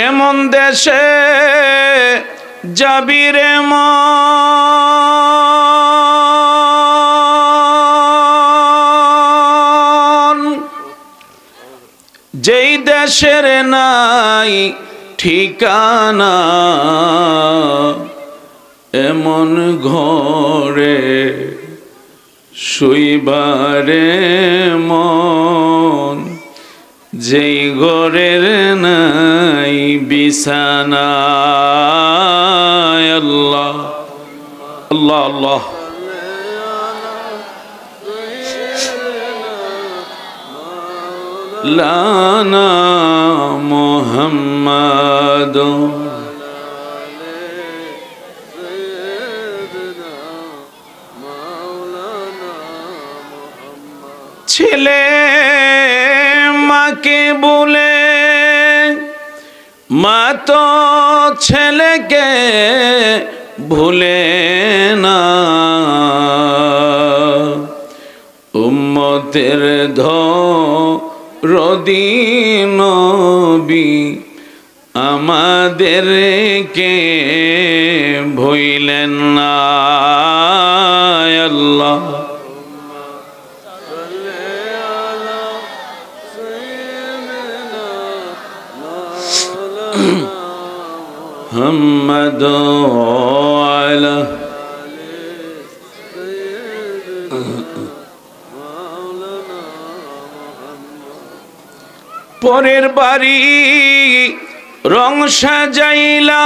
এমন দেশে যাবি রে মন, যেই দেশের নাই ঠিকানা, এমন ঘরে শুইবারে মন, যেই ঘরের নাই বিছানা। আল্লাহ আল্লাহ আল্লাহ। লানা মুহাম্মাদ ছেলে মাকে বলে, মা তো ছেলেকে ভুলে না, উম্মতের দরদি নবী আমাদেরকে ভুলেন না। আল্লাহ মুহাম্মদ আলা পরের বাড়ি রং সাজাইলা,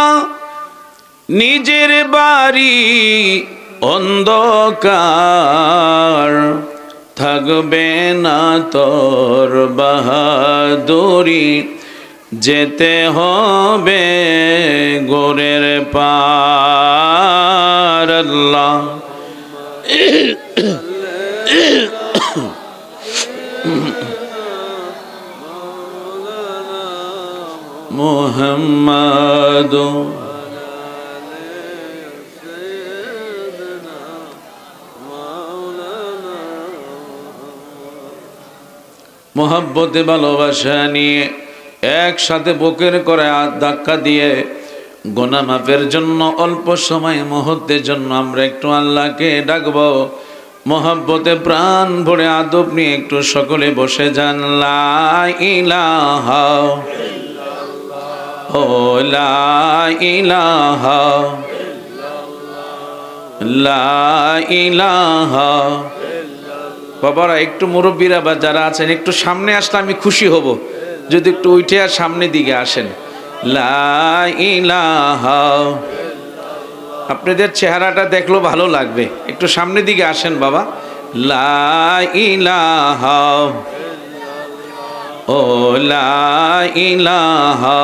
নিজের বাড়ি অন্ধকার, থাকবে না তোর বাহাদুরি, যেতে হবে গোরের পার। আল্লাহ মুহাম্মদ মোহাব্বতে ভালোবাসা নিয়ে একসাথে বুকের করে ধাক্কা দিয়ে গুনাহ মাফের জন্য অল্প সময় মুহূর্তের জন্য আমরা একটু আল্লাহকে ডাকবো। মোহাব্বতে প্রাণ ভরে আদব নিয়ে একটু সকলে বসে যান। লা ইলাহা ও লা ইলাহা লা ইলাহা। বাবারা একটু মুরব্বীরা বা যারা আছেন একটু সামনে আসলে আমি খুশি হব, যদি একটু উঠে আর সামনের দিকে আসেন। লা ইলাহা, আপনাদের চেহারাটা দেখলো ভালো লাগবে, একটু সামনের দিকে আসেন বাবা। লা ইলাহা ও লা ইলাহা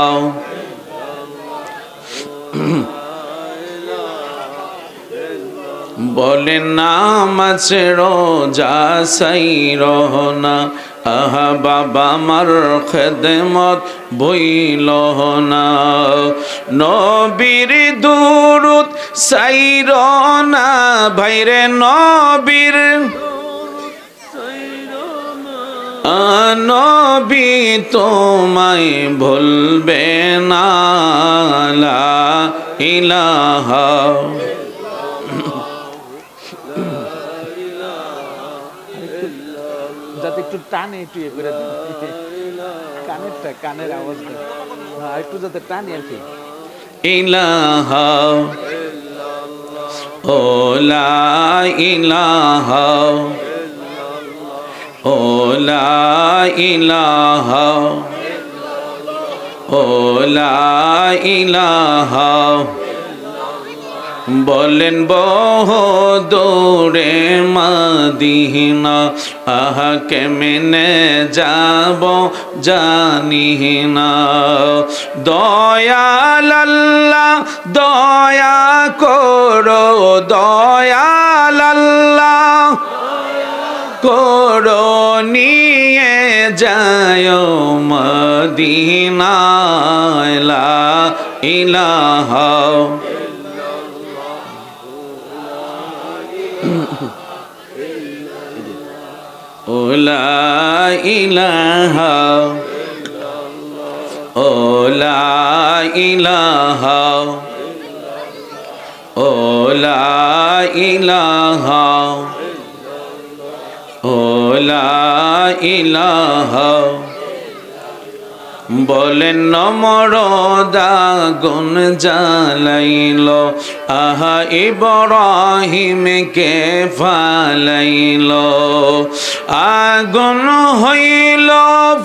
বলেন নাম আছে রোজা সাই রহনা, আহা বাবা মার খেদমত বইল না, নবীর দুরুদ সাইর না ভাইরে, নবীর নবী তোমায় ভুলবে না। লা ইলাহা যাতে একটু টানে একটু ইয়ে করে কানেরটা, কানের আওয়াজটা একটু যাতে টানে আর কি। ইলাহা ও লা ইলাহা ও লা ইলাহা ও লা ইলাহা। বলেন বহুদূরে মদিনা, আহা কেমনে যাব জানি না, দয়াল আল্লাহ দয়া করো, দয়াল আল্লাহ করো, নিয়ে যায় মদিনায়। লা ইলাহা ও লা ইলাহা ও লা ইলাহা ও লা ইলাহা ও লা ইলাহা বলেন নমরদা গুন জ্বালাইল আহা ইব্রাহিমকে ফালাইল আগুন হইল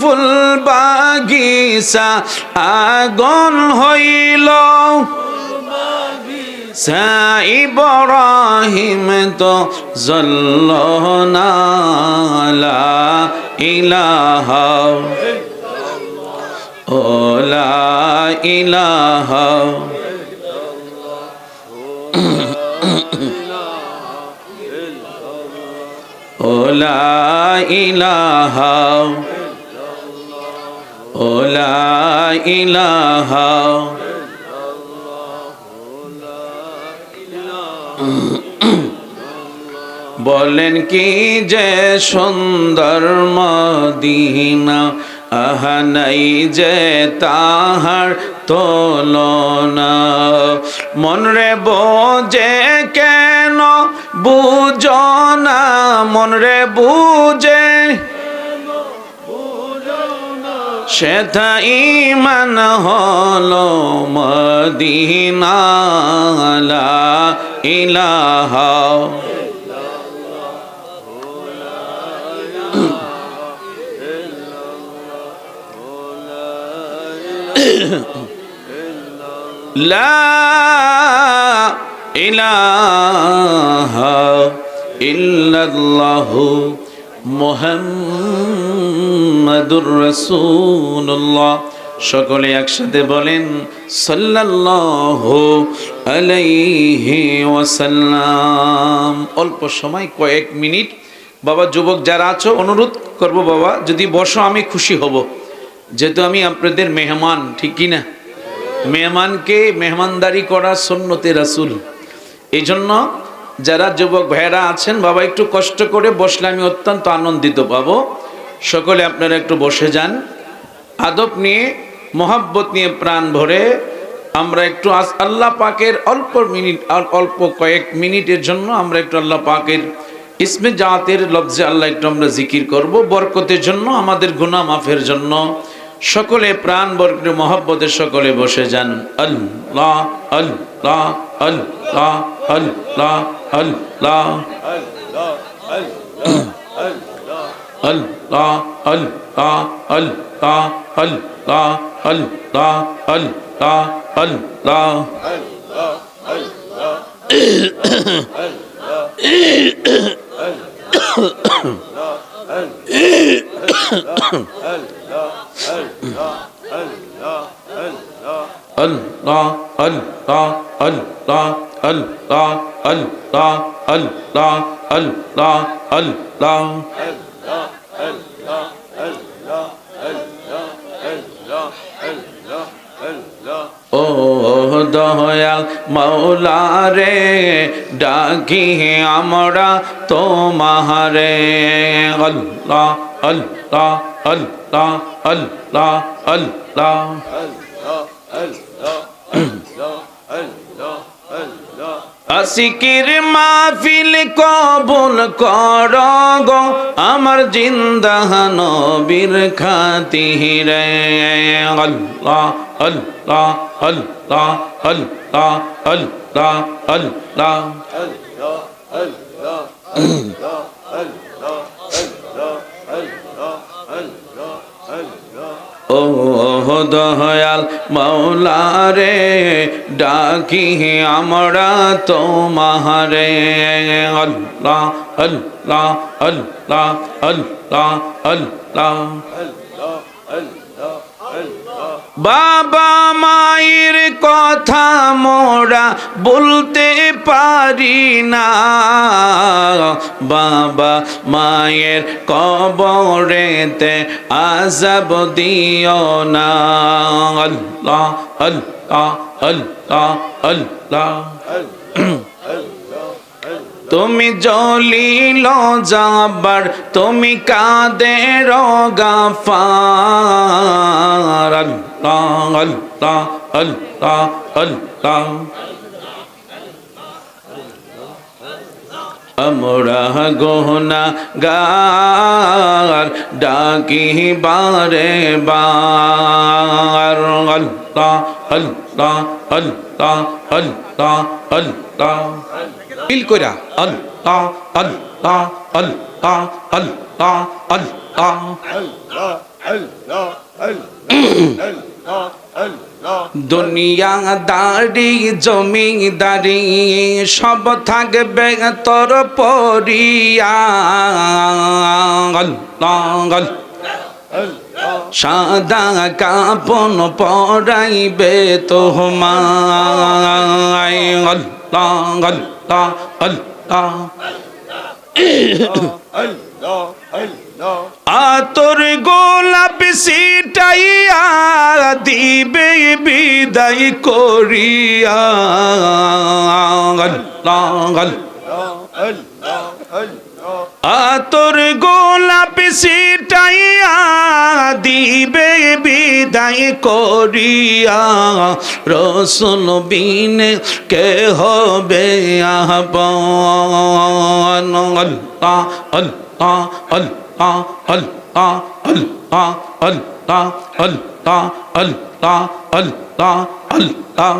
ফুল বাগিচা আগুন হইল ইব্রাহিম তো জ্বলল না লা ইলাহা ও লা ইলাহা ও লা ইলাহা ও লা ইলাহা বলেন কি যে সুন্দর মদিনা আহা নাই যে তাহার তুলনা মন রে বোঝে কেন বুঝো না মন রে বুঝে সেথা ঈমান হলো মদিনা লা ইলাহা লা ইলাহা ইল্লাল্লাহু মুহাম্মাদুর রাসূলুল্লাহ সকলে একসাথে বলেন সাল্লাল্লাহু আলাইহি ওয়াসাল্লাম। অল্প সময় কয়েক মিনিট বাবা যুবক যারা আছো অনুরোধ করব বাবা যদি বসো আমি খুশি হব, যেহেতু আমি আপনাদের মেহমান, ঠিক কি না? মেহমানকে মেহমানদারি করা সুন্নতে রাসূল। এই জন্য যারা যুবক ভাইয়েরা আছেন বাবা একটু কষ্ট করে বসলে আমি অত্যন্ত আনন্দিত পাবো। সকলে আপনারা একটু বসে যান, আদব নিয়ে মোহাব্বত নিয়ে প্রাণ ভরে আমরা একটু আল্লাহ পাকের অল্প কয়েক মিনিটের জন্য আমরা একটু আল্লাহ পাকের ইসমে জাতের লফজে আল্লাহ একটু আমরা জিকির করব, বরকতের জন্য, আমাদের গুনাহ মাফের জন্য। সকলে প্রাণ বরকতে মোহাব্বতে সকলে বসে যান। আল্লাহ আল্লাহ আল্লাহ আল্লাহ আল্লাহ আল্লাহ আল্লাহ আল্লাহ আল্লাহ আল্লাহ আল্লাহ আল্লাহ Allah Allah Allah Allah Allah Allah Allah Allah ও দয়াল মাওলা রে ডাকি আমরা তোমারে আল্লাহ আল্লাহ আল্লাহ আল্লাহ আল্লাহ আশিকির মাহফিল কবুল কর গো আমার জিন্দা নবীর খাতিরে আল্লাহ আল্লাহ আল্লাহ আল্লাহ আল্লাহ আল্লাহ ও দয়াল মাওলা রে ডাকি আমরা তোমারে আল্লাহ আল্লাহ আল্লাহ আল্লাহ আল্লাহ বাবা মায়ের কথা মোরা বলতে পারি না, বাবা মায়ের কবরেতে আযাব দিও না আল্লাহ আল্লাহ আল্লাহ আল্লাহ তুমি জলিল জাব্বার তুমি কাদের গাফার আল্লাহ আল্লাহ আল্লাহ আল্লাহ আমরা গুনাহগার ডাকি বারে বার আল্লাহ আল্লাহ আল্লাহ আল্লাহ আল্লাহ ফিল কইরা আল্লাহ আল্লাহ আল্লাহ আল্লাহ আল্লাহ দুনিয়া দাড়ি জমিদারি সব থাকবে তোর পরিয়া আল্লাহ সাদা কাপন পরাইবে তোমায় আল্লাহ আল্লাহ আল্লাহ আতর গোলাপ সিটাইয়া দিবে বিদায় করিয়া আতর গোলাপ সিটাইয়া দিবে বিদায় করিয়া রসুল বিনে কে হবে আহ্বান আল্লাহ আল্লাহ আল্লাহ আল্লাহ আল্লাহ আল্লাহ আল্লাহ আল্লাহ আল্লাহ আল্লাহ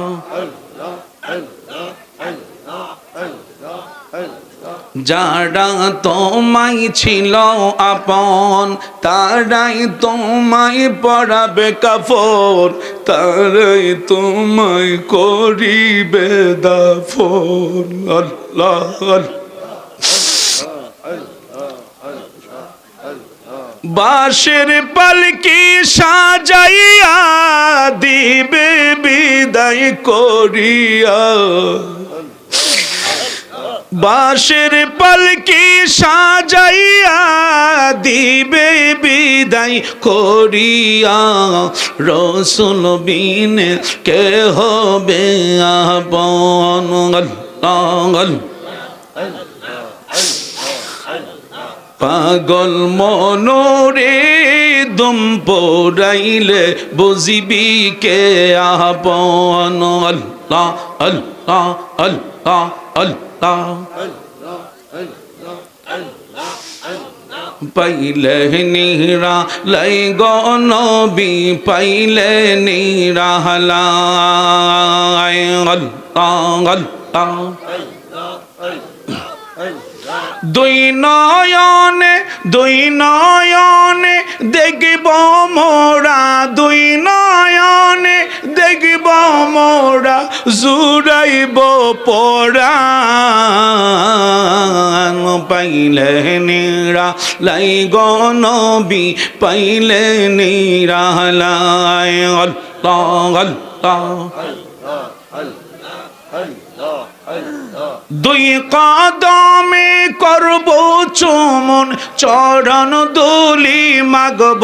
যারা তোমায় ছিল আপন তারাই তোমায় পরাবে কাফন তারাই তোমায় করিবে দাফন আল্লাহ বাঁশের পালকি সাজাইয়া দিবে বিদায় করিয়া বাঁশের পালকি সাজাইয়া দিবে বিদায় করিয়া রসুল বিনে কে হবে আপন আল্লাহ পাগল মনোরে দম পড়াইলে বুঝিবি কে আপন আল্লাহ আল্লাহ আল্লাহ আল্লাহ পাইলে নিরা লাই গনবি পাইলে নিরালাই আল্লাহ আল্লাহ দুই নয়নে দেখব মোরা দুই নয়নে দেখব মোরা জুড়াইব পরাণ পাইলে নিরা লাই গনবি পাইলে নিরালাই আল্লাহ আল্লাহ দুই কদমে করব চুমন চরণ দুলি মাগব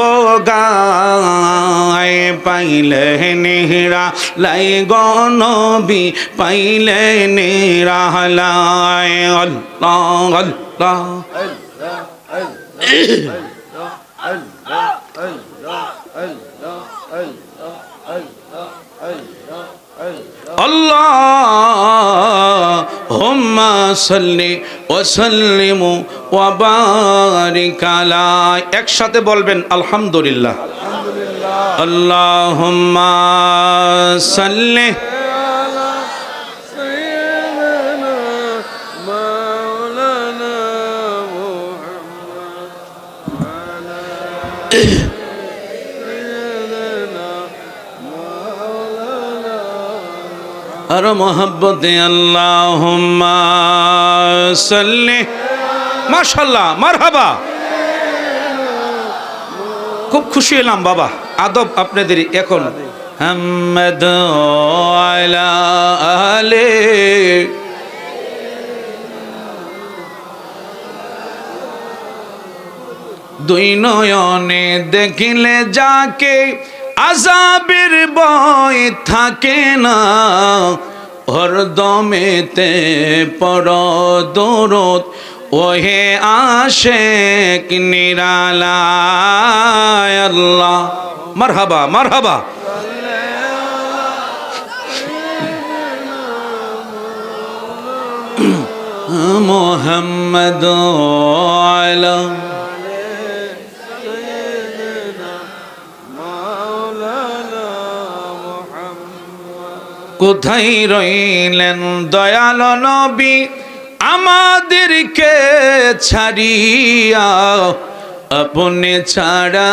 গায় পাইলে নেহরা লাই গনবি পাইলে নেহরালাই আল্লাহ আল্লাহ আল্লাহুম্মা সাল্লি ওয়া সাল্লিম ওয়া বারিক আলা একসাথে বলবেন আলহামদুলিল্লাহ আলহামদুলিল্লাহ আল্লাহুম্মা সাল্লি আলা সাইয়্যিদিনা মাওলানা মুহাম্মদ আলা আর মোহাব্বতে আল্লাহুম্মা সাল্লি মাশাআল্লাহ মারহাবা খুব খুশি হলাম বাবা আদব আপনাদের এখন মুহাম্মদ আলা আলে দুই নয়নে দেখিলে যাকে আযাবের ভয় থাকে না হরদমেতে পড় দরুদ ওহে আশেক নিরালায় আল্লাহ মারহাবা মারহাবা মুহাম্মদ আলা কোথায় রইলেন দয়াল নবী আমাদেরকে ছাড়িয়া আপনি ছাড়া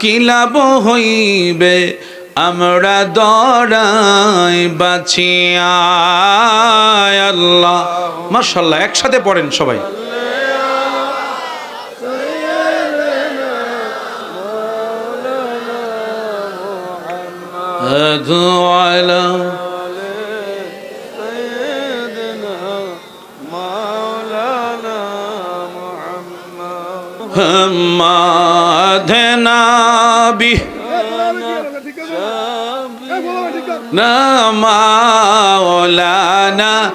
কি লাভ হইবে আমরা দরাই বাঁচিয়া আল্লাহ মাশাআল্লাহ একসাথে পড়েন সবাই আলা محمد نبی مولانا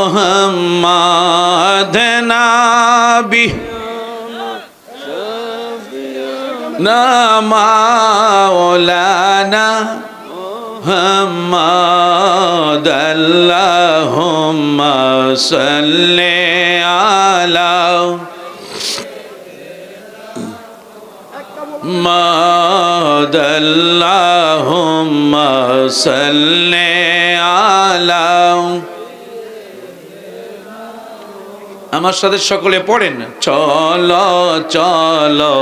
محمد نبی مولانا محمد اللهم صل على محمد اللهم صل على আমার সাথে সকলে পড়েন চলো চলো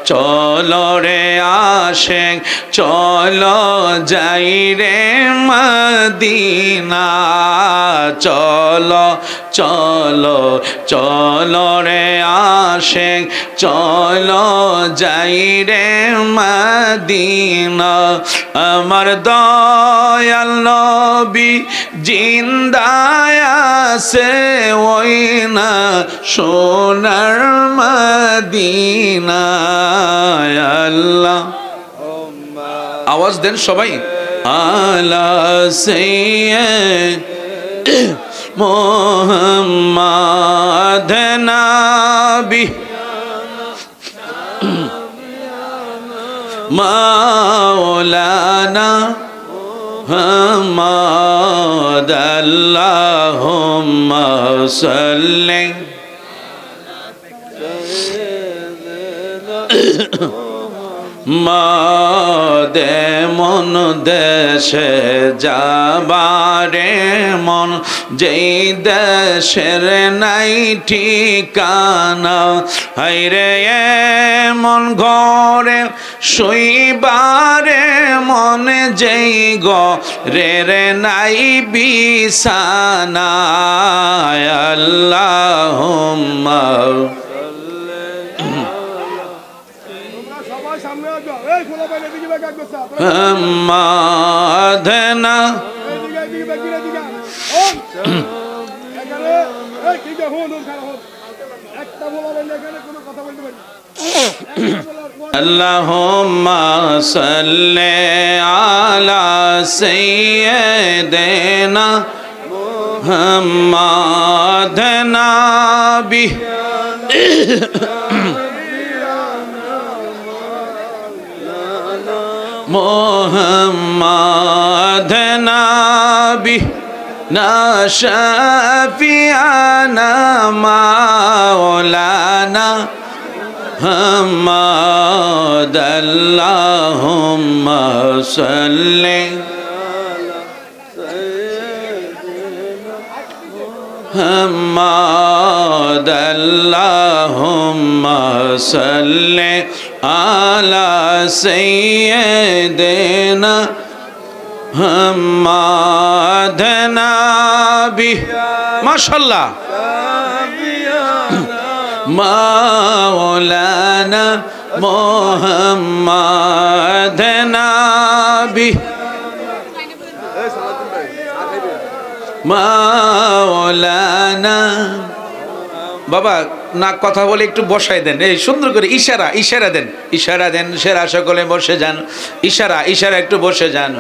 চলো রে আশেক চলো যাই রে মদিনা চলো চলো চলো রে আশেক চলো যাই রে মদিনা আমার দয়াল নবী জিন্দায় আছে ওই না সোনার মদিনা আল্লাহ আওয়াজ দেন সবাই আলা সাইয়্যিদ মুহাম্মদ নবী মাওলানা محمد اللهم صل মাদে মন দেশে যাবারে মন যেই দেশের নাই ঠিকানা হাইরে মন ঘরে শুইবারে মন যেই ঘরে রে নাই বিছানা আল্লাহুম্মা মাধনা আল্লাহুম্মা সাল্লি আলা সাইয়্যিদিনা মুহাম্মাদ নবী محمد نبی نا شفیعنا مولانا محمد اللهم صل محمد اللهم صل على سيدنا محمد نبي ما شاء الله مولانا محمد نبي مولانا বাবা না কথা বলে একটু বসায় দেন, এই সুন্দর করে ইশারা ইশারা দেন, ইশারা দেন, সেরা সকলে বসে যান, ইশারা ইশারা একটু বসে যান,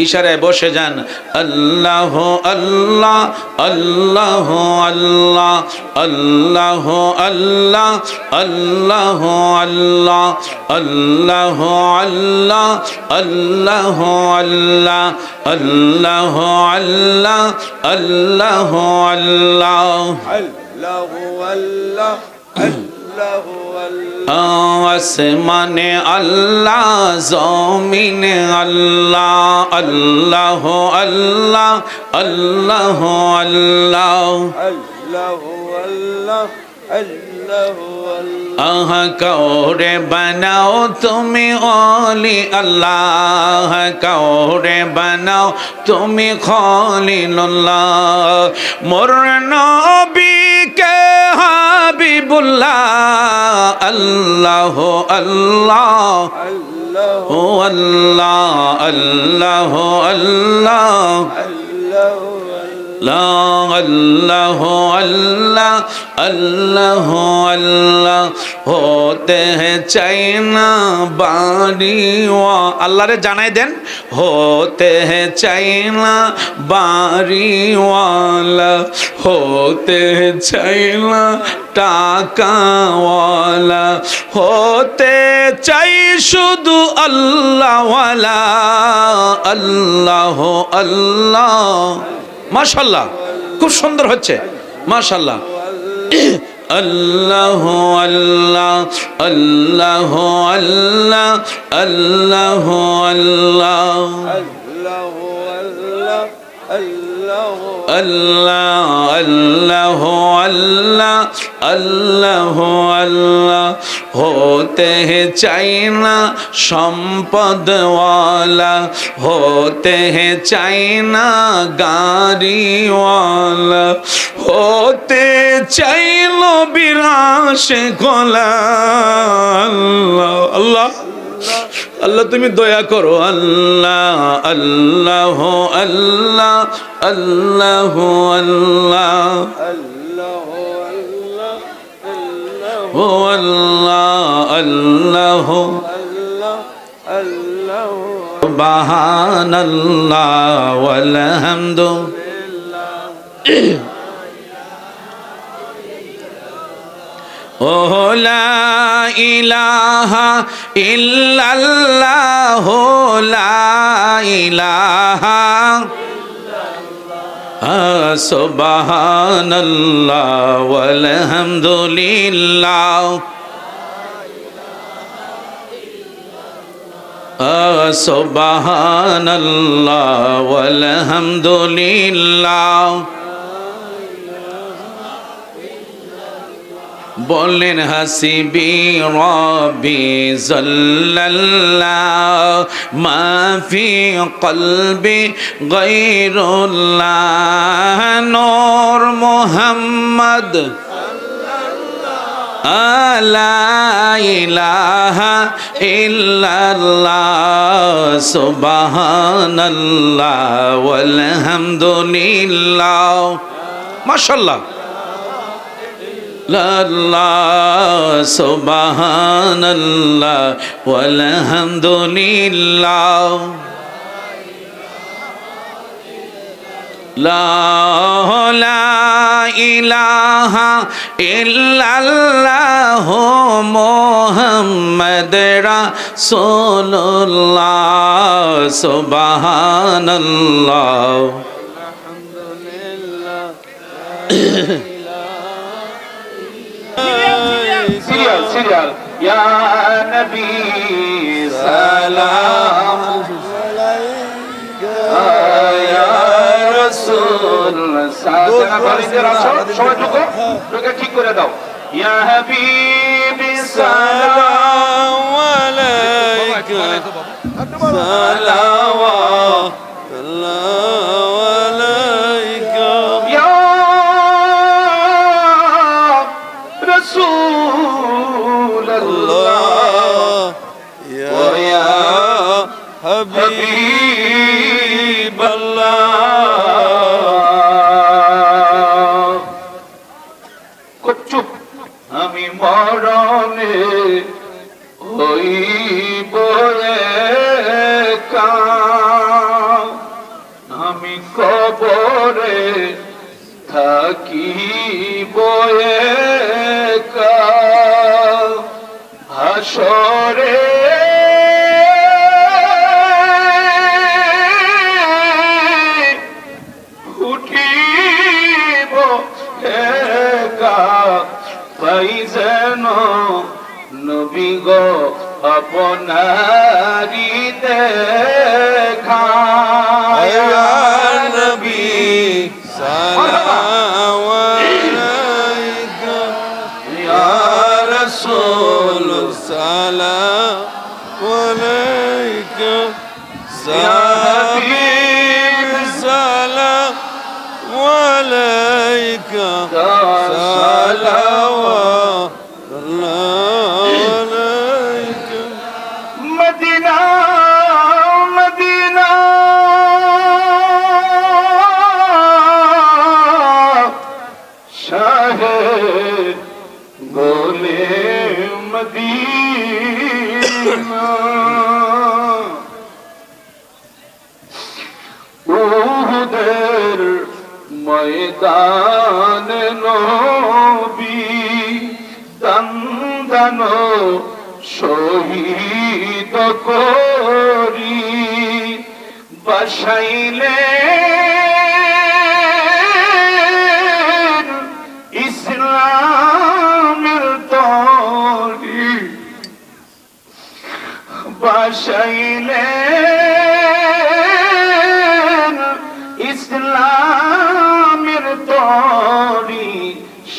ইশারায় বসে যান। আল্লাহ আল্লাহ আল্লাহ আল্লাহ আল্লাহ আল্লাহ আল্লাহ আল্লাহ আল্লাহ আল্লাহ আল্লাহ আল্লাহ আল্লাহ আল্লাহ আল্লাহ আল্লাহ আসমানে আল্লাহ জমিনে আল্লাহ আল্লাহ আল্লাহ আল্লাহ আল্লাহ আহা কাউরে বানাও তুমি ওলি আল্লাহ, কাউরে বানাও তুমি খলিলুল্লাহ, মোর নবীকে হাবিবুল্লাহ আল্লাহ আল্লাহ ও আল্লাহ আল্লাহ আল্লাহ আল্লাহ আল্লাহ আল্লাহ আল্লাহ আল্লাহ होते हैं चाइना बाड़ी अल्लाह रे जानाई देन होते हैं चाइना बाड़ी वाला होते हैं चाइना टाका वाला होते चाই শুধু আল্লাহ ওয়ালা আল্লাহ আল্লাহ মাশাআল্লাহ খুব সুন্দর হচ্ছে মাশাআল্লাহ আল্লাহ আল্লাহ আল্লাহ আল্লাহ আল্লাহ আল্লাহ আল্লাহ আল্লাহ আল্লাহ আল্লাহ আল্লাহ होते हैं चाइना সম্পদ वाला होते हैं चाइना गाड़ी वाला होते चाइलो बिराश गोला अल्लाह अल्लाह अल्लाह তুমি দয়া করো আল্লাহ আল্লাহ আল্লাহ আল্লাহ আল্লাহ ও আল্লাহ আল্লাহ সুবহানাল্লাহ ওয়াল হামদুলিল্লাহ ও লা ইলাহা ইল্লাল্লাহ লা ইলাহা সুবহানাল্লাহ ওয়াল হামদুলিল্লাহ সুবহানাল্লাহ ওয়াল হামদুলিল্লাহ বলেন হাসিবি রব্বি জাল্লাল্লাহ মা ফি কলবি গায়রুল্লাহ নূর মুহাম্মদ লা ইলাহা ইল্লাল্লাহ সুবহানাল্লাহ ওয়াল হামদুলিল্লাহ মাশাআল্লাহ আল্লাহ সুবহানাল্লাহ ওয়াল হামদুলিল্লাহ লা ইলাহা ইল্লাল্লাহ মুহাম্মদ রাসূলুল্লাহ সুবহানাল্লাহ আলহামদুলিল্লাহ সিরিয়াল ইয়া নবী সালাম আলাইকা ইয়া রাসূল সবাই ঠিক করে দাও ইয়া হাবিবি সালাম আলাইকা সালাওয়াতুল্লাহ আলাইকা ইয়া রাসূলুল্লাহ ইয়া হাবিবাল্লাহ চুপ কবরে থাকিব একা, হাসরে উঠিব একা, পাই যেন নবী গো আপনারি দেখা। ইয়া নবী সালাম আলাইকা, ইয়া রাসূল সালাম আলাইকা, ইয়া হাবিব সালাম আলাইকা, সালাওয়াতুল্লাহ আলাইকা। মদিনা মদিনা শাহে গোলে মদিনা, উহুদের ময়দান নবী দন্দন শহীদ করি বসাইলেন ইসলামের তরি, বসাইলেন ইসলামের তরি,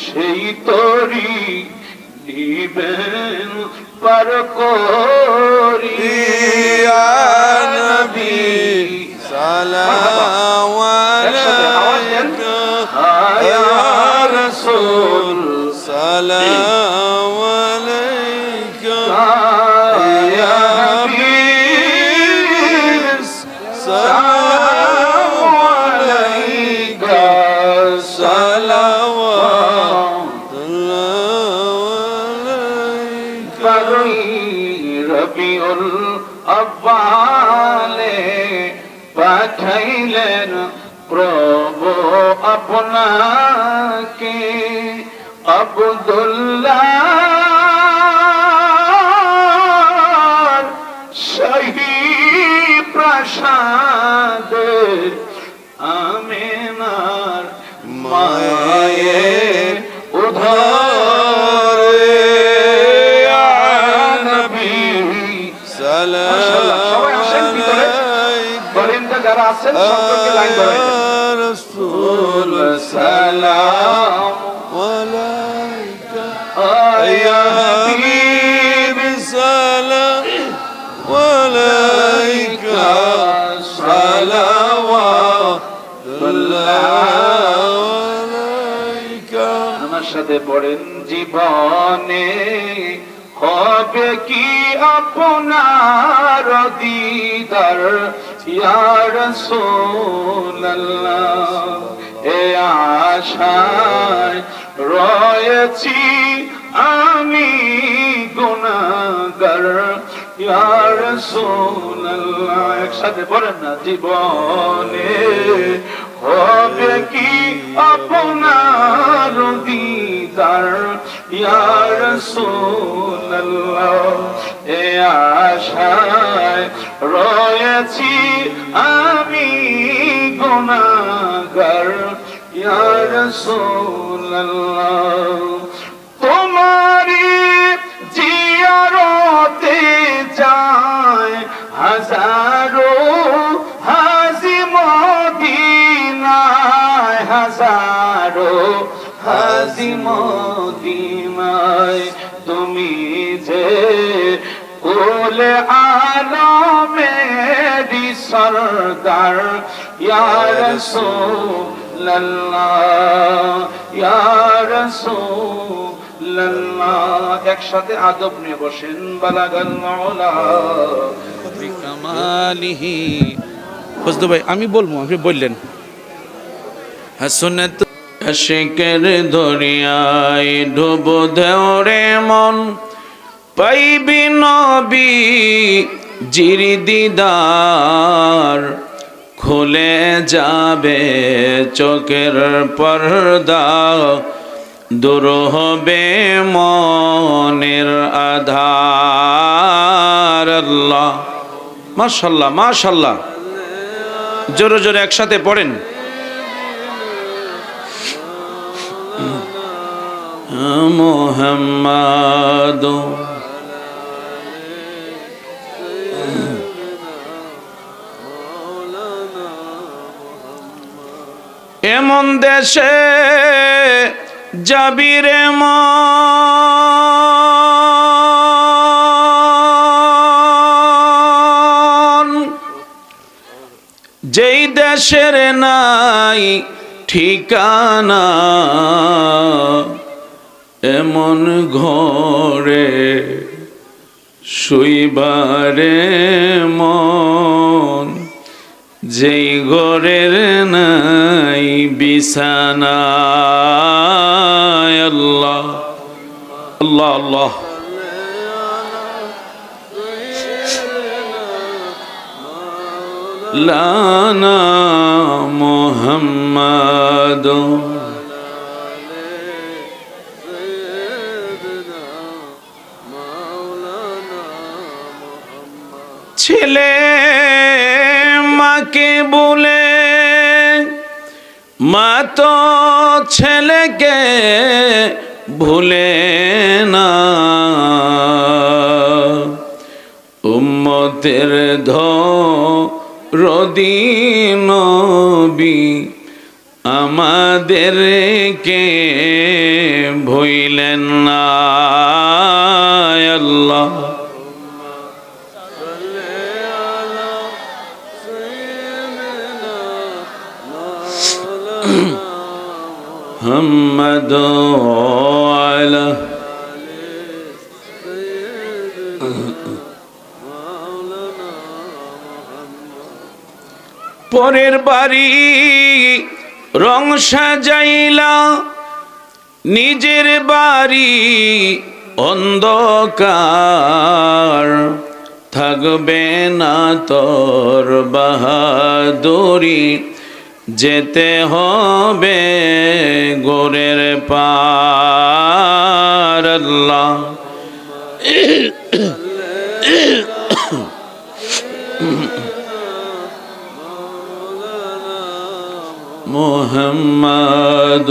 সেই তরি নিবেন পার করি। ইয়া নবী সালাম আলাইকা, ইয়া রাসূল সালাম আলাইকা, ইয়া হাবিব সালাম আলাইকা, সালাওয়াতুল্লাহ আলাইকা। রবিউল আব্বালে পাঠাইলেন প্রভু আপনাকে, আব্দুল্লাহ শাহী প্রাসাদ আমিনার মায়ের উধারে। ইয়া নবী সালাম আলাইকা, বলেন তো যারা আছেন সবকে লাইন ধরে ইয়া রাসূল সালাম আলাইকা, ইয়া হাবিব সালাম আলাইকা, সালাওয়াতুল্লাহ আলাইকা। আমার সাথে পড়েন জীবনে হবে কি আপনার দিদার, ইয়া রাসূলুল্লাহ এ আশায় রয়েছি আমি গুনাহগার, ইয়া রাসূলুল্লাহ। একসাথে বলেন না, জীবনে হবে কি আপনার দিদার, ইয়া রাসূলুল্লাহ এ আশায় রয়েছি আমি গুনাহগার, ইয়া রাসূলুল্লাহ। তোমারি জিয়ারতে যায় হাজারো হাজি মদিনায়, হাজারো হাজি মদিনায়। তুমি যে কুল আলমেরি সরদার, ইয়া রাসূলুল্লাহ ইয়া রাসূলুল্লাহ। একসাথে আদব নিয়ে বসেন। বালাগাল মাওলা বিকামালিহি। ফজলু ভাই আমি বলবো, আপনি বললেন। হাসনাত আশিকের দরিয়ায় ডুব দেও রে মন, পাইবি নবী জির দিদার। খুলে যাবে চোখের পর্দা, দূর হবে মনের আধার। আল্লাহ, মাশাআল্লাহ মাশাআল্লাহ, জোরে জোরে একসাথে পড়েন। মুহাম্মাদ এমন দেশে যাবি রে মন, যেই দেশের নাই ঠিকানা, এমন ঘরে শুইবারে মন, যেই ঘরের নাই বিছানা। আল্লাহ আল্লাহ আল্লাহ, লানা মুহাম্মাদ ছেলে মাকে বলে, মা তো ছেলেকে ভুলে না, উম্মতের দরদি নবী আমাদেরকে ভুলেন না। আল্লাহ মুহাম্মদ আলা পরের বাড়ি রং সাজাইলা, নিজের বাড়ি অন্ধকার, থাকবে না তোর বাহাদুরি, যেতে হবে গোরের পার। আল্লাহ মুহাম্মাদ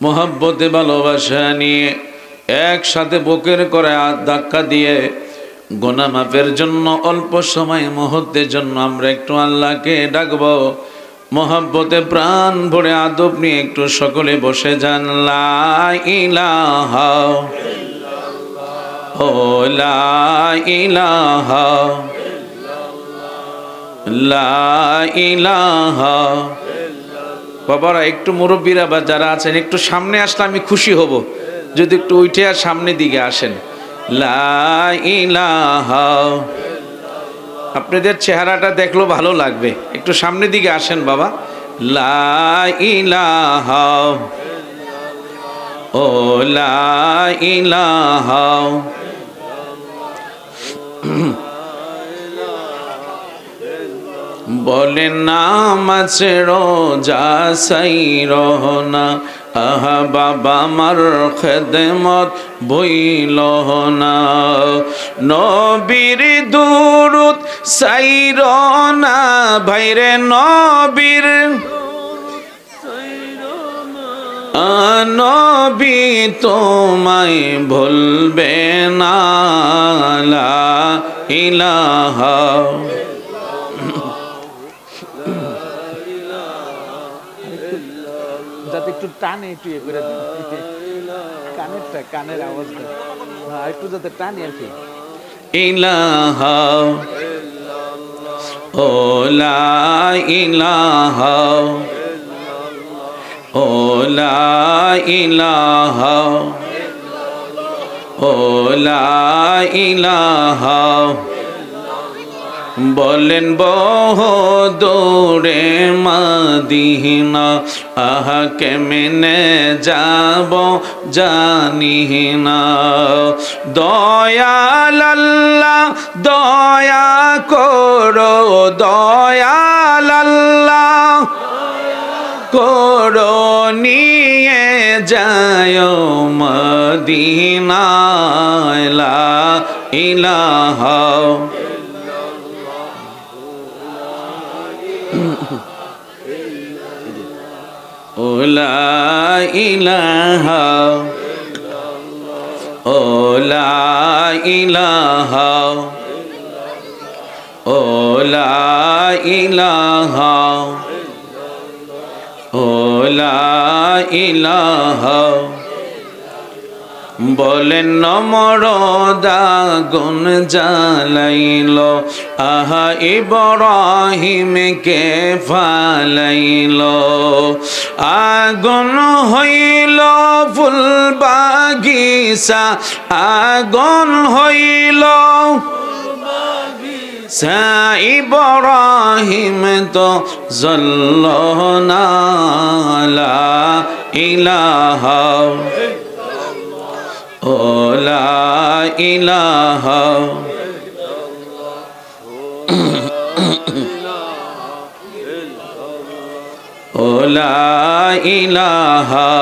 মোহাব্বতে ভালোবাসা নিয়ে একসাথে বুকের করে ধাক্কা দিয়ে গুনাহ মাফের জন্য অল্প সময় মুহূর্তের জন্য আমরা একটু আল্লাহকে ডাকবো। মোহাব্বতে প্রাণ ভরে আদব নিয়ে একটু সকলে বসে যান। লা ইলাহা ও লা ইলাহা লা ইলাহা। বাবারা একটু মুরব্বীরা বা যারা আছেন একটু সামনে আসলে আমি খুশি হব, যদি একটু উঠে আর সামনের দিকে আসেন। লা ইলাহা, আপনাদের চেহারাটা দেখলো ভালো লাগবে, একটু সামনের দিকে আসেন বাবা। লা ইলাহা ও লা ইলাহা বলে নামাজ রোজা সাই রহনা, আহা বাবা মার খেদমত বইল না, নবীর দুরুদ সাই রহনা ভাইরে, নবীর নবী তোমায় ভুলবে না। লা ইলাহা যাতে একটু টানে একটু ইয়ে করে কানেরটা, কানের আওয়াজটা একটু যাতে টানে আর কি। ইলাহা ও লা ইলাহা ও লা ইলাহা ও লা ইলাহা বলেন বহু দূরে মদিনা, আহা কেমনে যাব জানি না। দয়াল আল্লাহ দয়া করো, দয়াল আল্লাহ করো, নিয়ে যায় মদিনায়। লা ইলাহা ও লা ইলাহা ও লা ইলাহা ও লা ইলাহা ও লা ইলাহা। বলেন নমরদা গুণ জ্বালাইল, আহা ইব্রাহিমকে ফালাইল। আগুন হইল ফুল বাগিচা, আগুন হইল ইব্রাহিম তো জ্বলল না। লা ইলাহা ও লা ইলাহা ও লা ইলাহা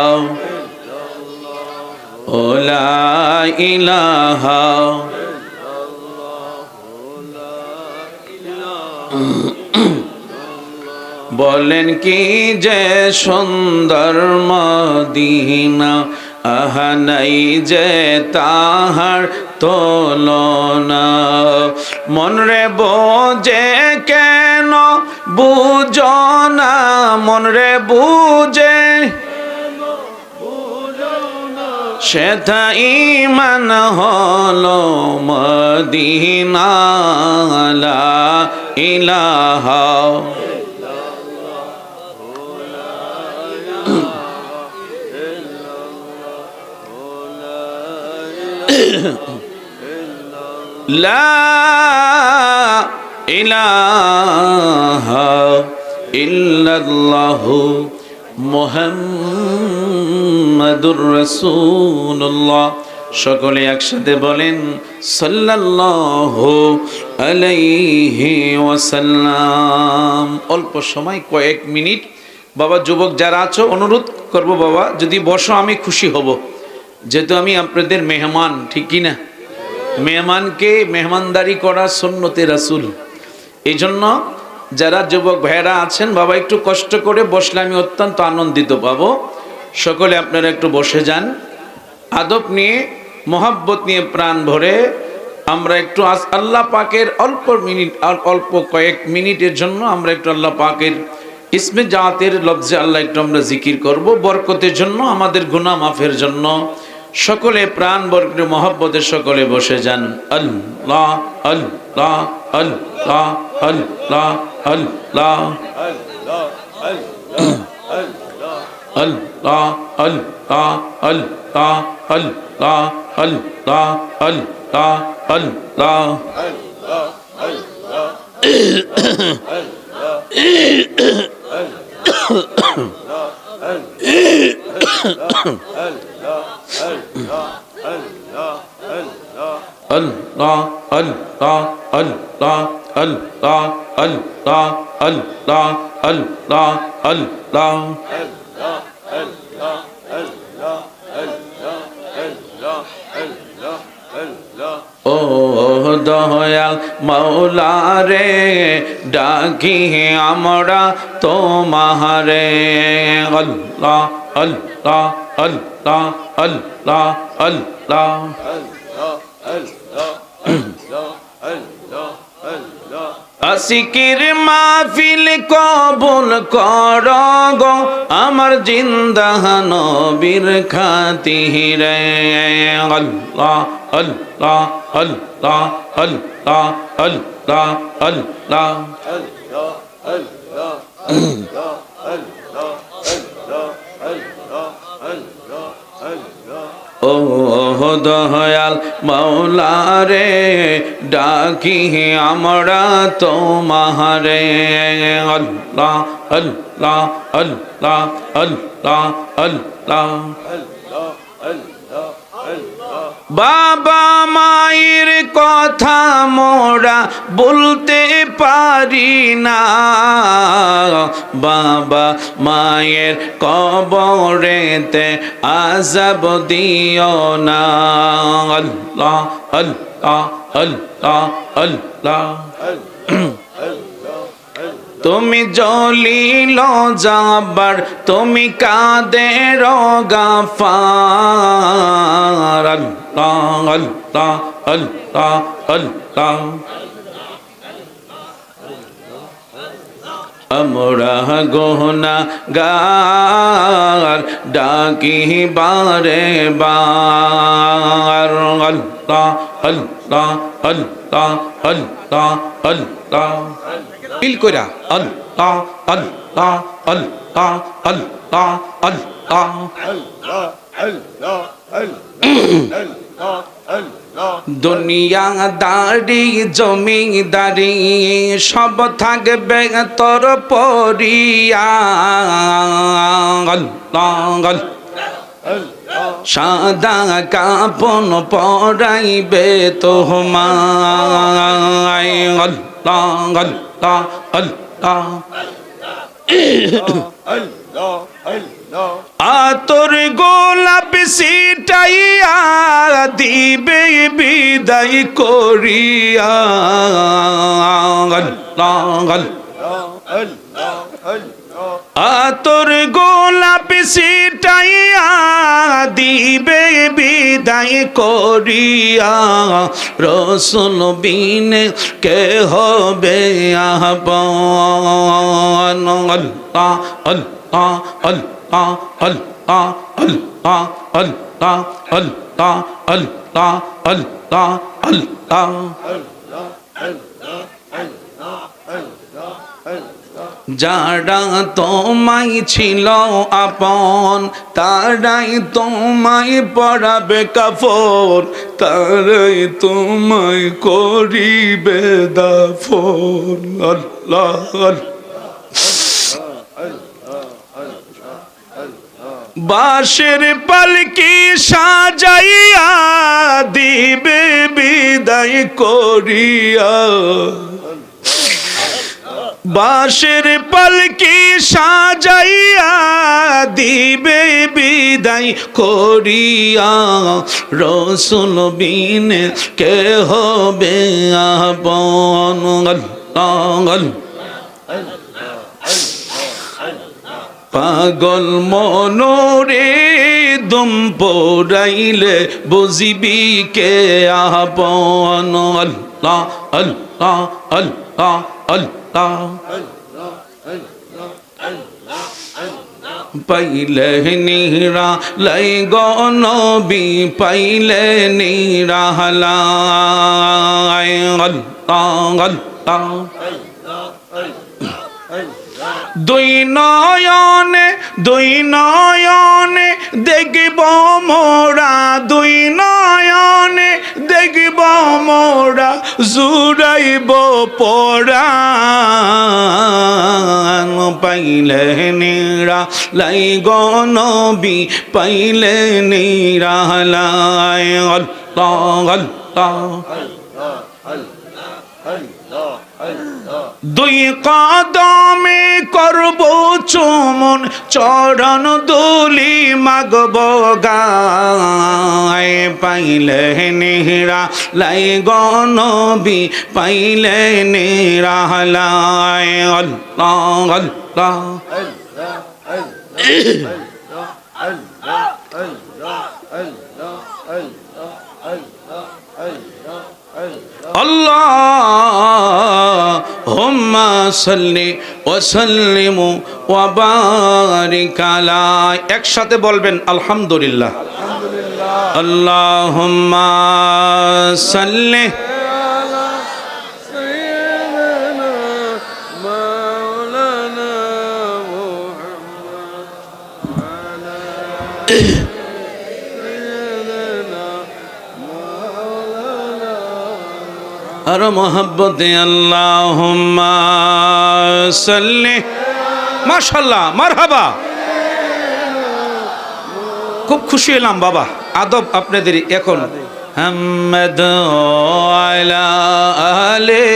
ও লা ইলাহা। বলেন কি যে সুন্দর মদিনা, আহা নাই যে তাহার তুলনা। মন রে বোঝে কেন বুঝো না, মন রে বুঝে সেথা ঈমান হলো মদিনা। লা ইলাহা লা ইলাহা ইল্লাল্লাহু মুহাম্মাদুর রাসূলুল্লাহ। সকলে একসাথে বলেন সাল্লাল্লাহু আলাইহি ওয়াসাল্লাম। অল্প সময় কয়েক মিনিট বাবা, যুবক যারা আছো অনুরোধ করব বাবা যদি বসো আমি খুশি হব, যেহেতু আমি আপনাদের মেহমান, ঠিক কি না? মেহমানকে মেহমানদারি করা সুন্নতে রাসূল। এই জন্য যারা যুবক ভাইয়েরা আছেন বাবা একটু কষ্ট করে বসলে আমি অত্যন্ত আনন্দিত পাবো। সকলে আপনারা একটু বসে যান, আদব নিয়ে মোহাব্বত নিয়ে প্রাণ ভরে আমরা একটু আল্লাহ পাকের অল্প কয়েক মিনিটের জন্য আমরা একটু আল্লাহ পাকের ইসমে জাতের লফজে আল্লাহ একটু আমরা জিকির করব, বরকতের জন্য, আমাদের গুনাহ মাফের জন্য। সকলে প্রাণ বরকতে মোহাব্বতে সকলে বসে যান। আল্লাহ আল্লাহ আল্লাহ আল্লাহ আল্লাহ আল্লাহ আল্লাহ আল্লাহ আল্লাহ আল্লাহ আল্লাহ আল্লাহ। আল্লাহ আল্লাহ আল্লাহ আল্লাহ আল্লাহ আল্লাহ আল্লাহ আল্লাহ। ও দয়াল মাওলা রে ডাকি আমরা তোমারে। আল্লাহ আল্লাহ আল্লাহ আল্লাহ আল্লাহ। আশিকের মাহফিল কবুল কর গো আমার জিন্দা নবীর খাতিরে। আল্লাহ আল্লাহ আল্লাহ আল্লাহ আল্লাহ আল্লাহ। ও দয়াল মাওলা রে ডাকি আমরা তোমারে আল্লাহ আল্লাহ আল্লাহ আল্লাহ আল্লাহ বাবা মায়ের কথা মোরা বলতে পারি না বাবা মায়ের কবরেতে আযাব দিও না আল্লাহ আল্লাহ আল্লাহ আল্লাহ তুমি জলিল জাবার তুমি কাদের গাফার আল্লাহ আল্লাহ আল্লাহ আল্লাহ আমরা গুনাহগার ডাকি বারে বার আল্লাহ আল্লাহ আল্লাহ আল্লাহ আল্লাহ ফিল কইরা আল্লাহ আল্লাহ আল্লাহ আল্লাহ আল্লাহ দুনিয়া দাড়ি জমিদারি সব থাকবে তোর পরিয়া আল্লাহ সাদা কাপন পরাইবে তোমায় আল্লাহ আল্লাহ আল্লাহ আতর গোলাপ সিটাইয়া দিবে বিদায় করিয়া আল্লাহ আতর গোলাপ সিটাইয়া দিবে বিদায় করিয়া রসুল বিনে কে হবে আহ্বান আল্লাহ আল্লাহ আল্লাহ আল্লাহ আল্লাহ আল্লাহ আল্লাহ আল্লাহ আল্লাহ আল্লাহ যারা তোমায় ছিল আপন তারাই তোমায় পরাবে কাফন তারাই তোমায় করিবে দাফন আল্লাহ বাঁশের পালকি সাজাইয়া দিবে বিদায় করিয়া বাঁশের পালকি সাজাইয়া দিবে বিদায় করিয়া রসুল বিনে কে হবে আপন আল্লাহ পাগল মনোরে দম পড়াইলে বুঝিবি কে আপন আল্লাহ আল্লাহ আল্লাহ আল্লাহ পাইলে নিরা লাই গনবি পাইলে নিরা লাই আল্লাহ আল্লাহ দুই নয়নে দেখব মোরা দুই নয়নে দেখব মোরা জুড়াইব পরাণ পাইলে নিরা লাই গনবি পাইলে নিরা লাই আল্লাহ আল্লাহ দুই কদমে করব চুমন চরণ দুলি মাগব গায় পাইলে নিরা লাই গনবি পাইলে নিরা লাই আল্লাহ আল্লাহ আল্লাহুম্মা সাল্লি ওয়া সাল্লিম ওয়া বারিক আলা একসাথে বলবেন আলহামদুলিল্লাহ আলহামদুলিল্লাহ আল্লাহুম্মা সাল্লি আলা সাইয়্যিদিনা মাওলানা মুহাম্মদ আলা আর মোহাব্বতে আল্লাহুম্মা সাল্লি। মাশাআল্লাহ, মারহাবা। খুব খুশি হলাম বাবা। আদব আপনাদের এখন। হাম্মাদ আলা আলে।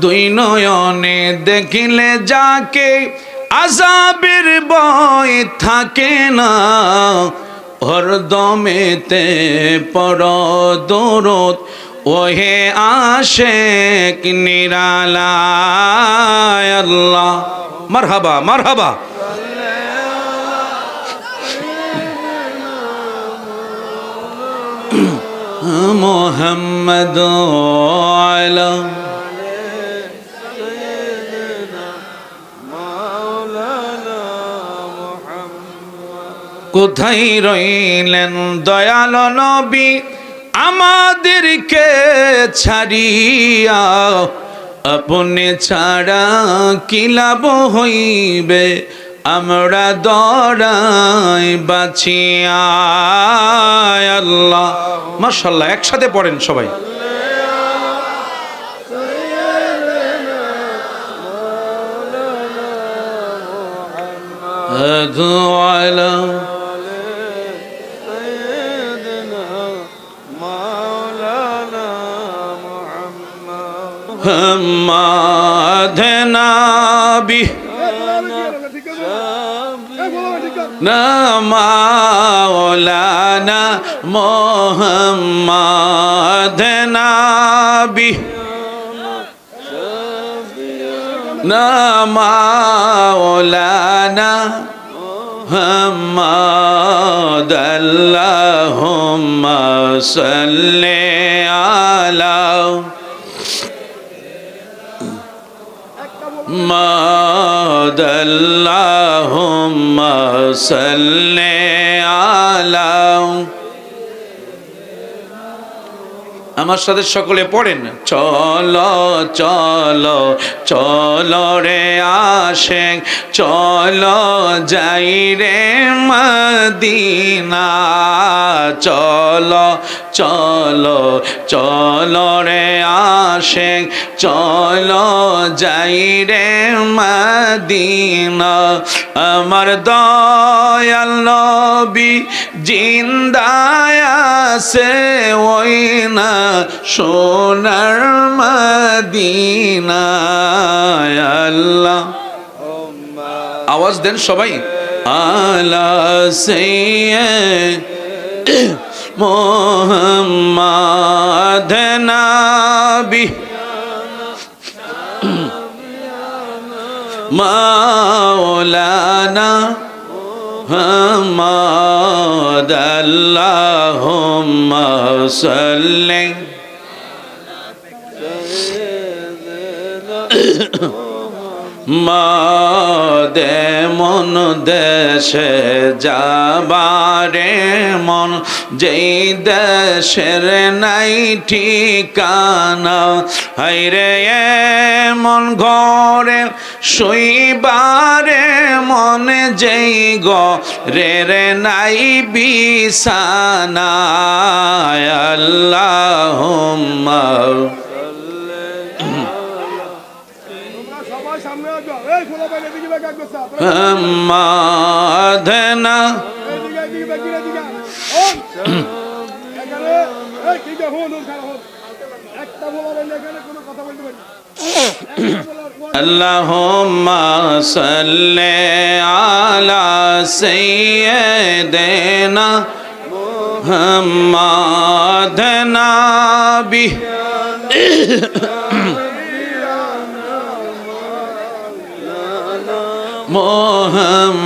দুই নয়নে দেখিলে যাকে আযাবের ভয় থাকে না, হরদমেতে পড় দরুদ ওহে আশিক নিরালায়। আল্লাহ, মারহাবা মারহাবা। মুহাম্মদ আলা। কোথায় রইলেন দয়াল নবী আমাদেরকে ছাড়িয়া, আপনি ছাড়া কি লাভ হইবে আমরা দরাই বাঁচিয়া। আল্লাহ, মাশাআল্লাহ, একসাথে পড়েন সবাই। আলা محمد نبي مولانا محمد نبي مولانا محمد اللهم صل على محمد اللهم صل على। আমার সাথে সকলে পড়েন। চলো চলো চলো রে আশিক, চলো যাই রে মদিনা। চলো চলো চলো রে আশিক, চলো যাই রে মদিনা। আমার দয়াল নবী জিন্দায় আছে ওই না সোনার মদিনা। আল্লাহ, আওয়াজ দেন সবাই। আলা সাইয়্যিদ মুহাম্মদ নবী মাওলানা محمد اللهم صل মাদে মন দেশে যাবারে মন, যেই দেশের নাই ঠিকানা। হাইরে মন ঘরে শুইবারে মন, যেই ঘরের নাই বিছানা। আল্লাহুম্মা মাধনা আল্লাহুম্মা সাল্লি আলা সাইয়্যিদিনা মুহাম্মাদ নবী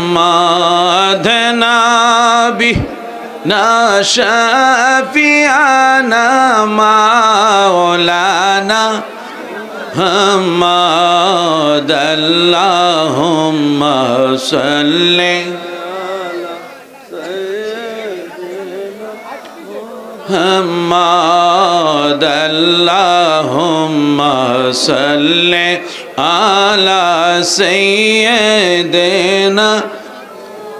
محمد نبي نا شفيعنا مولانا محمد اللهم صل محمد اللهم صل على سيدنا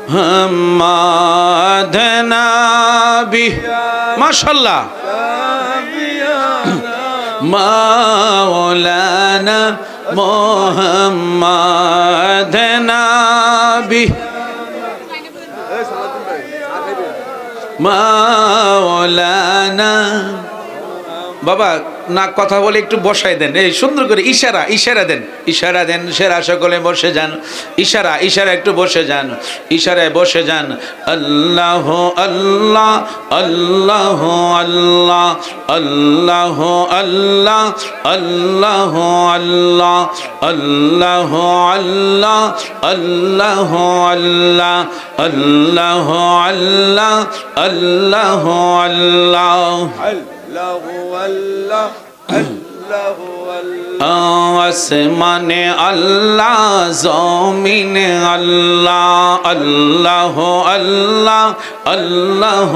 মোহাম্মদ নবী মাশাআল্লাহ মাওলানা মোহাম্মদ নবী মাওলানা বাবা না কথা বলে একটু বসাই দেন এই সুন্দর করে ইশারা দেন সেরা সকলে বসে যান ইশারা একটু বসে যান ইশারায় বসে যান আল্লাহ আল্লাহ আল্লাহ আল্লাহ আল্লাহ আল্লাহ আল্লাহ আল্লাহ আল্লাহ আল্লাহ আল্লাহ আল্লাহ আল্লাহ আল্লাহ আল্লাহ আল্লাহ আসমানে আল্লাহ জমিনে আল্লাহ আল্লাহ আল্লাহ আল্লাহ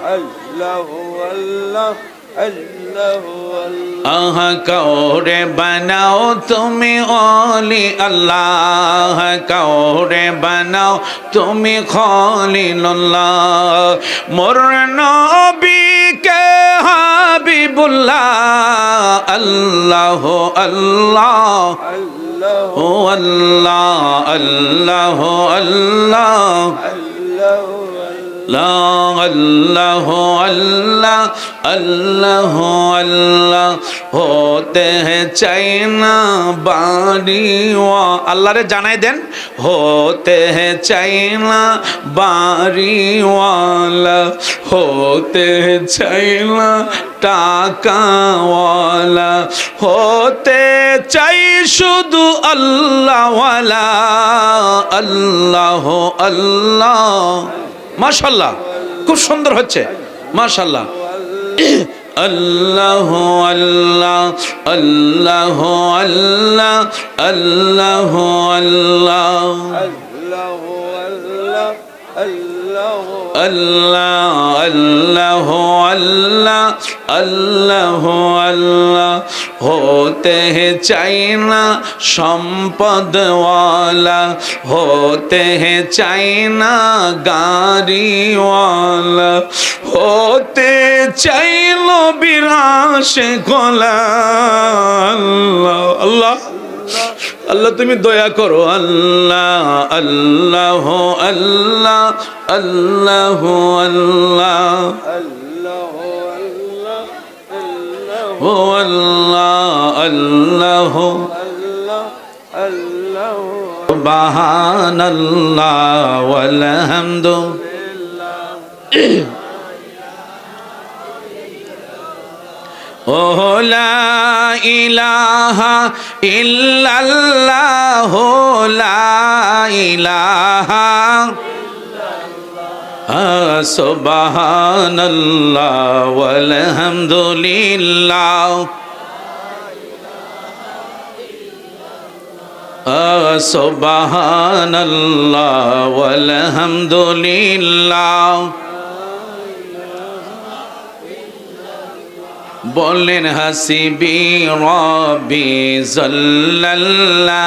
আল্লাহ আহা কাউরে বানাও তুমি ওলি আল্লাহ কাউরে বানাও তুমি খলিলুল্লাহ মোর নবীকে হাবিবুল্লাহ আল্লাহ আল্লাহ ও আল্লাহ আল্লাহ আল্লাহ আল্লাহ আল্লাহ আল্লাহ আল্লাহ होते हैं चाइना बारीवा अल्लाह रे जानाई देन होते हैं चाइना बारीवाला होते हैं चाइना टाका वाला होते चाই শুধু আল্লাহ ওয়ালা আল্লাহ আল্লাহ মাশাআল্লাহ খুব সুন্দর হচ্ছে মাশাআল্লাহ আল্লাহ আল্লাহ আল্লাহ আল্লাহ আল্লাহ আল্লাহ আল্লাহ আল্লাহ আল্লাহ আল্লাহ আল্লাহ होते हैं चाइना সম্পদ वाला होते हैं चाइना गाड़ी वाला होते चाइलो बिराश गोला अल्लाह अल्लाह আল্লাহ তুমি দয়া করো আল্লাহ আল্লাহ আল্লাহ আল্লাহ আল্লাহ ও আল্লাহ আল্লাহ সুবহানাল্লাহ ওয়াল হামদু ও লা ইলাহা ইল্লাল্লাহ লা ইলাহা সুবহানাল্লাহ ওয়াল হামদুলিল্লাহ সুবহানাল্লাহ ওয়াল হামদুলিল্লাহ বলেন হাসিবি রব্বি জাল্লাল্লাহ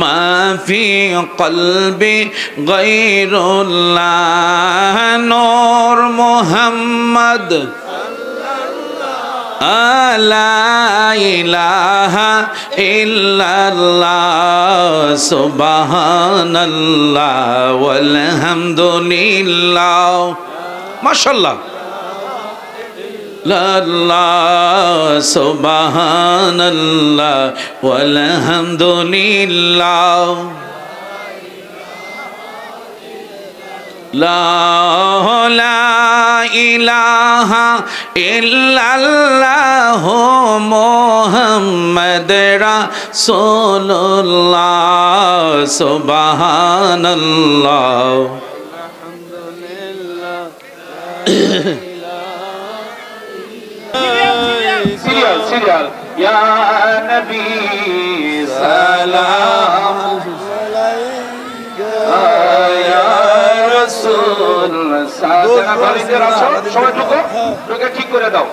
মা ফি কলবি গায়রুল্লাহ নূর মুহাম্মদ লা ইলাহা ইল্লাল্লাহ সুবহানাল্লাহ ওয়াল হামদুলিল্লাহ মাশাআল্লাহ আল্লাহ সুবহানাল্লাহ ওয়াল হামদুলিল্লাহ লা ইলাহা ইল্লাল্লাহ মুহাম্মদ রাসূলুল্লাহ সুবহানাল্লাহ সিরিয়াল ইয়া নবী সালাম ইয়া রাসূল সবাই ঢুকে ঠিক করে দাও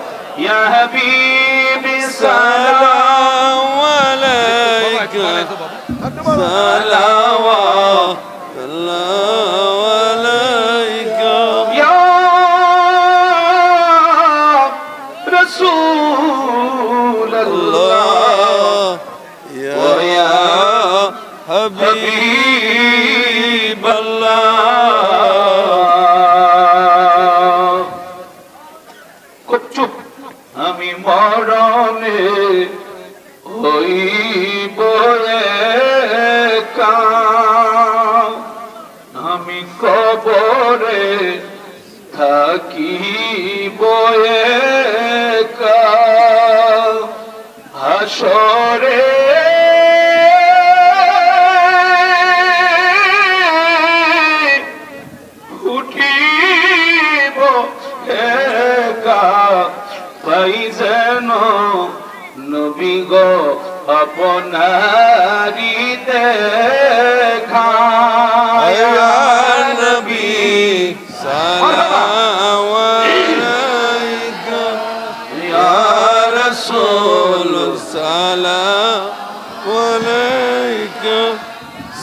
ইয়া হাবিবি সালাম আলাইকা সালাওয়াত থাকিব একা হাসরে উঠিব একা পাই যেন নবী গো আপনারি দেখা ইয়া নবী সালাম আলাইকা ইয়া রাসূল সালাম আলাইকা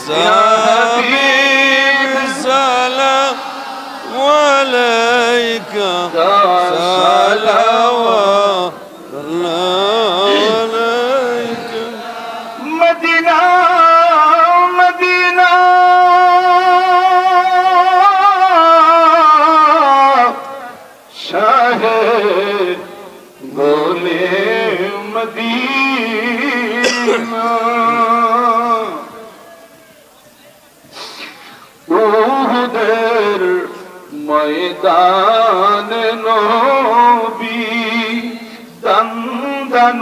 সাহাবীব সালাম আলাইকা সালাওয়াত আলাইকা মদিনা মদিনা শাহে গোলে মদিনা উহুদের ময়দান নবী দন্দন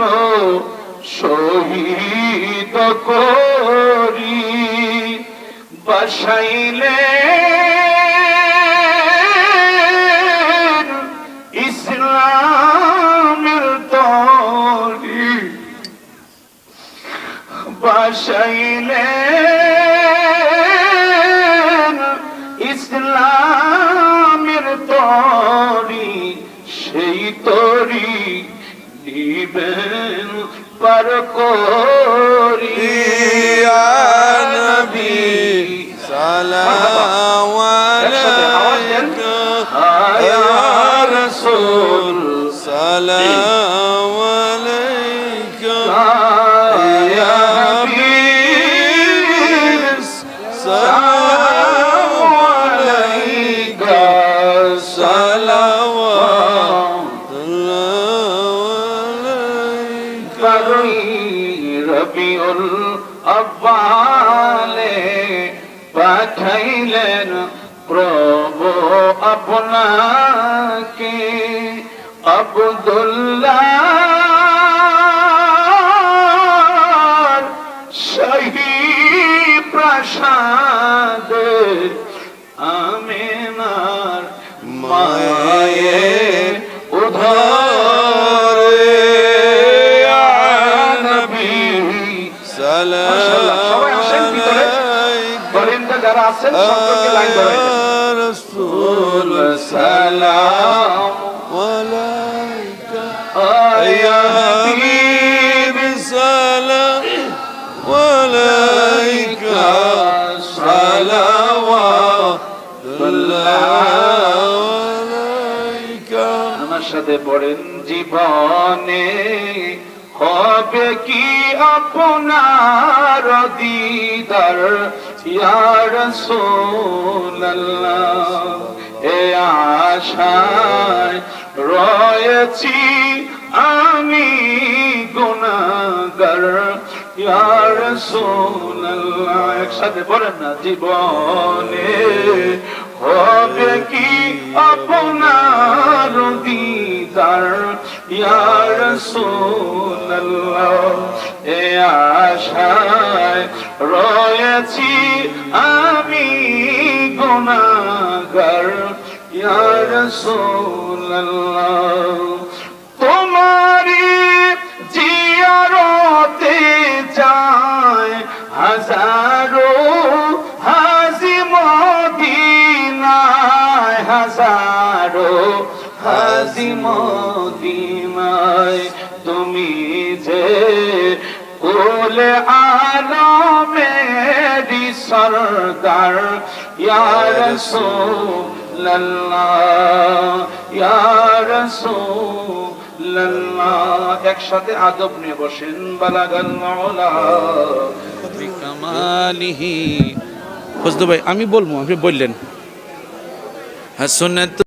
শহীদ করি বসাইলেন ইসলামের তরি বসাইলেন ইসলামের তরি সেই তরি নিবেন পার করি ইয়া নবী সালাম আলাইকা ইয়া রাসূল সালাম আলাইকা ইয়া হাবিব সালাম আলাইকা সালাওয়াত আলাইকা রবিউল আব্বালে পাঠাইলেন প্রভু আপনাকে আব্দুল্লাহ শাহী প্রাসাদে আমিনার মায়ে উধারে ইয়া নবী সবাই আসেন ভিতরে বলেনটা যারা আছেন সকলকে লাইন ধরে রাসূল সালাম আলাইকা ইয়া হাবিব সালাম আলাইকা সালাওয়াত আলাইকা আমার সাথে পড়েন জীবনে হবে কি আপনার দিদার ইয়া রাসূলুল্লাহ এ আশায় রয়েছি আমি গুনাহগার ইয়া রাসূলুল্লাহ একসাথে বলেন না জীবনে হবে কি আপনার দিদার ইয়া রাসূলুল্লাহ এ আশায় রয়েছি আমি গুনাহগার ইয়া রাসূলুল্লাহ তোমারি জিয়ারতে যায় হাজারো হাজি মদিনায় হাজারো হাজি মদিনায় তুমি যে কুলে আলমেরি সরদার ইয়া রাসূলুল্লাহ ইয়া রাসূলুল্লাহ একসাথে আদব নিয়ে বসেন বালাগাল মাওলা বিকামালিহি ফজলু ভাই আমি বলবো আপনি বললেন হাসনাত